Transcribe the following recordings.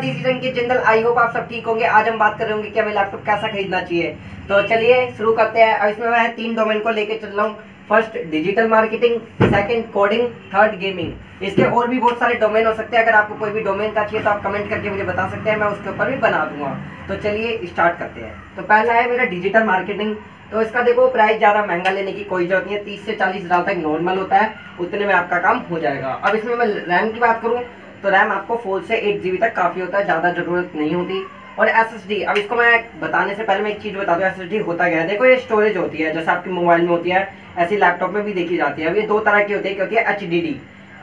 This is Jindal. I hope आप सब ठीक होंगे। आज हम बात कर रहे होंगे कि हमें लैपटॉप कैसा खरीदना चाहिए। तो चलिए शुरू करते हैं। इसमें मैं 3 डोमेन को लेके चल रहा हूँ। First digital marketing, second coding, third gaming. इसके और भी बहुत सारे डोमेन हो सकते हैं। अगर आपको कोई भी डोमेन का चाहिए तो आप कमेंट करके मुझे बता सकते हैं, मैं उसके ऊपर भी बना दूंगा। तो चलिए स्टार्ट करते हैं। तो पहला है मेरा डिजिटल मार्केटिंग। तो इसका देखो प्राइस ज़्यादा महंगा लेने की कोई जरूरत नहीं है। 30 से 40 हज़ार तक नॉर्मल होता है, उतने में आपका काम हो जाएगा। अब इसमें मैं रैम की बात करूँ तो रैम आपको 4 से 8 GB तक काफ़ी होता है, ज़्यादा ज़रूरत नहीं होती। और SSD, अब इसको मैं बताने से पहले मैं एक चीज़ बता दूँ। SSD होता क्या है, देखो ये स्टोरेज होती है, जैसे आपके मोबाइल में होती है ऐसी लैपटॉप में भी देखी जाती है। अब ये 2 तरह की होती है, क्या होती है HDD।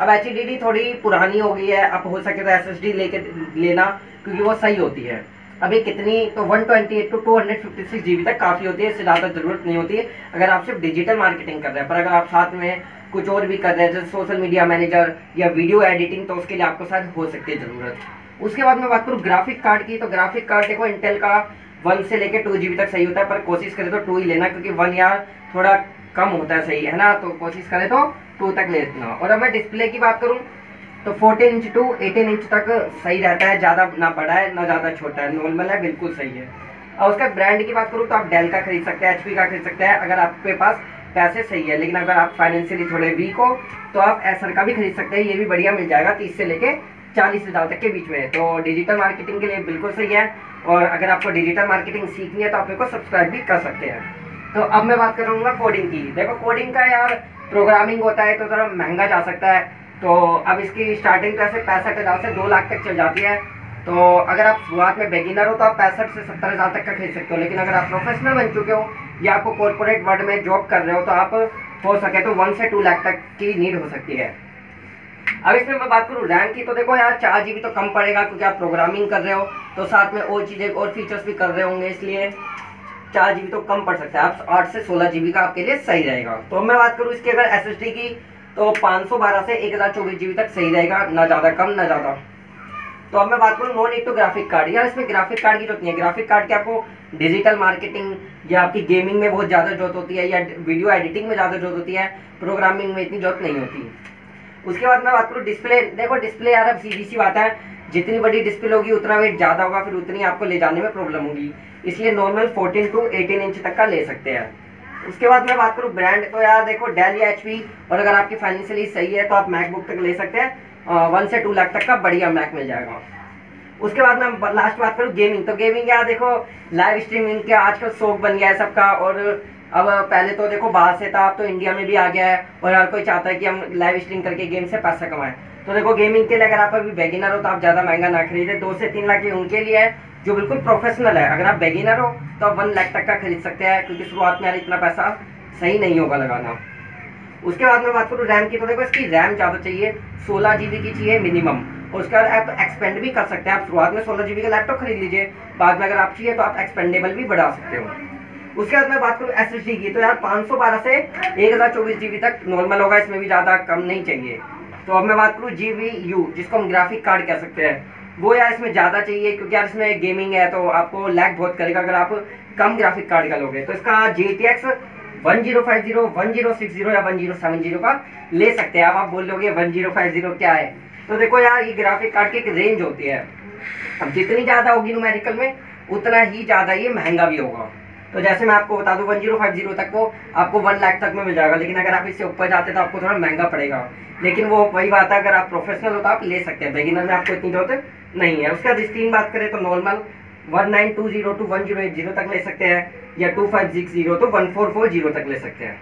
अब HDD थोड़ी पुरानी हो गई है, अब हो सके तो SSD लेके लेना, क्योंकि वो सही होती है। अभी कितनी तो 128 to 256 GB तक काफ़ी होती है, इससे ज़्यादा ज़रूरत नहीं होती है अगर आप सिर्फ डिजिटल मार्केटिंग कर रहे हैं। पर अगर आप साथ में कुछ और भी कर रहे हैं जैसे सोशल मीडिया मैनेजर या वीडियो एडिटिंग, तो उसके लिए आपको शायद हो सकती है ज़रूरत। उसके बाद मैं बात करूँ ग्राफिक कार्ड की, तो ग्राफिक कार्ड देखो इंटेल का 1 से लेकर 2 GB तक सही होता है, पर कोशिश करें तो 2 ही लेना, क्योंकि 1 यार थोड़ा कम होता है, सही है ना। तो कोशिश करें तो 2 तक लेना। और अब मैं डिस्प्ले की बात करूँ तो 14 इंच टू 18 इंच तक सही रहता है, ज़्यादा ना बड़ा है ना ज़्यादा छोटा है, नॉर्मल है, बिल्कुल सही है। और उसका ब्रांड की बात करूँ तो आप डेल का खरीद सकते हैं, HP का खरीद सकते हैं अगर आपके पास पैसे सही है। लेकिन अगर आप फाइनेंशियली थोड़े वीक हो तो आप एसर का भी खरीद सकते हैं, ये भी बढ़िया मिल जाएगा 30 से लेके 40 हज़ार तक के बीच में। तो डिजिटल मार्केटिंग के लिए बिल्कुल सही है। और अगर आपको डिजिटल मार्केटिंग सीखनी है तो आप मेरे को सब्सक्राइब भी कर सकते हैं। तो अब मैं बात करूँगा कोडिंग की। देखो कोडिंग का यार प्रोग्रामिंग होता है तो थोड़ा महंगा जा सकता है। तो अब इसकी स्टार्टिंग तो ऐसे 65 हज़ार से 2 लाख तक चल जाती है। तो अगर आप शुरुआत में बेगिनर हो तो आप 65 से 70 हज़ार तक का खरीद सकते हो। लेकिन अगर आप प्रोफेशनल बन चुके हो या आपको कॉर्पोरेट वर्ल्ड में जॉब कर रहे हो तो आप हो सके तो 1 से 2 लाख तक की नीड हो सकती है। अब इसमें मैं बात करूँ रैम की, तो देखो यार 4 GB तो कम पड़ेगा, क्योंकि आप प्रोग्रामिंग कर रहे हो तो साथ में और चीज़ें और फीचर्स भी कर रहे होंगे, इसलिए 4 GB तो कम पड़ सकता है। आप 8 से 16 GB का आपके लिए सही रहेगा। तो मैं बात करूँ इसकी अगर SSD की, तो 512 से 1024 GB तक सही रहेगा, ना ज़्यादा कम ना ज़्यादा। तो अब मैं बात करूँ नॉन ईटो ग्राफिक कार्ड। यार इसमें ग्राफिक कार्ड की जरूरत नहीं है। ग्राफिक कार्ड की आपको डिजिटल मार्केटिंग या आपकी गेमिंग में बहुत ज़्यादा जरूरत होती है, या वीडियो एडिटिंग में ज़्यादा जरूरत होती है, प्रोग्रामिंग में इतनी जरूरत नहीं होती। उसके बाद मैं बात करूँ डिस्प्ले। देखो डिस्प्ले यार अब सीधी सी बात है, जितनी बड़ी डिस्प्ले होगी उतना वेट ज़्यादा होगा, फिर उतनी आपको ले जाने में प्रॉब्लम होगी, इसलिए नॉर्मल 14 to 18 इंच तक का ले सकते हैं। उसके बाद मैं बात करूँ ब्रांड, तो यार देखो डेल या HP, और अगर आपकी फाइनेंशियली सही है तो आप मैकबुक तक ले सकते हैं। 1 से 2 लाख तक का बढ़िया मैक मिल जाएगा। उसके बाद मैं लास्ट बात करूँ गेमिंग, तो गेमिंग यार देखो लाइव स्ट्रीमिंग के आजकल शौक बन गया है सबका। और अब पहले तो देखो बाहर से था, अब तो इंडिया में भी आ गया है, और हर कोई चाहता है कि हम लाइव स्ट्रीम करके गेम से पैसा कमाएं। तो देखो गेमिंग के लिए अगर आप अभी बेगिनर हो तो आप ज़्यादा महंगा ना खरीदें। 2 से 3 लाख की उनके लिए है जो बिल्कुल प्रोफेशनल है। अगर आप बेगिनर हो तो आप 1 लाख तक का खरीद सकते हैं, क्योंकि शुरुआत में यार इतना पैसा सही नहीं होगा लगाना। उसके बाद मैं बात करूँ रैम की, तो देखो इसकी रैम ज़्यादा चाहिए, 16 GB की चाहिए मिनिमम। और उसके बाद आप एक्सपेंड भी कर सकते हैं। आप शुरुआत में 16 GB का लैपटॉप खरीद लीजिए, बाद में अगर आप चाहिए तो आप एक्सपेंडेबल भी बढ़ा सकते हो। उसके बाद मैं बात करूँ SSD की, तो यार 512 से 1024 GB तक नॉर्मल होगा, इसमें भी ज़्यादा कम नहीं चाहिए। तो अब मैं बात करूँ GPU, जिसको हम ग्राफिक कार्ड कह सकते हैं, वो यार इसमें ज़्यादा चाहिए, क्योंकि यार इसमें गेमिंग है तो आपको लैग बहुत करेगा अगर आप कम ग्राफिक कार्ड का लोगे। तो इसका GTX 1050, 1060 या 1070 का ले सकते हैं। अब आप बोल लोगे 1050 क्या है, तो देखो यार ये ग्राफिक कार्ड की एक रेंज होती है। अब जितनी ज़्यादा होगी न्यूमेरिकल में उतना ही ज़्यादा ये महंगा भी होगा। तो जैसे मैं आपको बता दूं 1050 तक को आपको 1 लाख तक में मिल जाएगा, लेकिन अगर आप इससे ऊपर जाते तो आपको थोड़ा महंगा पड़ेगा। लेकिन वो वही बात है, अगर आप प्रोफेशनल हो तो आप ले सकते हैं, बेगिनर में आपको इतनी जरूरत नहीं है। उसके बाद स्क्रीन बात करें तो नॉर्मल 1920 to 1080 तक ले सकते हैं, या 2560 to 1440 तक ले सकते हैं।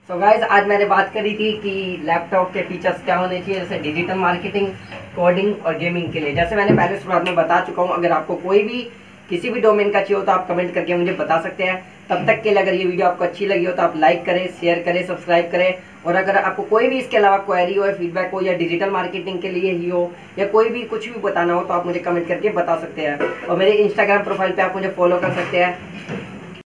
सो गाइज आज मैंने बात करी थी कि लैपटॉप के फीचर्स क्या होने चाहिए, जैसे डिजिटल मार्केटिंग, कोडिंग और गेमिंग के लिए। जैसे मैंने पहले शुरुआत में बता चुका हूँ, अगर आपको कोई भी किसी भी डोमेन का चाहिए हो तो आप कमेंट करके मुझे बता सकते हैं। तब तक के लिए अगर ये वीडियो आपको अच्छी लगी हो तो आप लाइक करें, शेयर करें, सब्सक्राइब करें। और अगर आपको कोई भी इसके अलावा क्वेरी हो या फीडबैक हो, या डिजिटल मार्केटिंग के लिए ही हो, या कोई भी कुछ भी बताना हो, तो आप मुझे कमेंट करके बता सकते हैं। और मेरे इंस्टाग्राम प्रोफाइल पे आप मुझे फॉलो कर सकते हैं।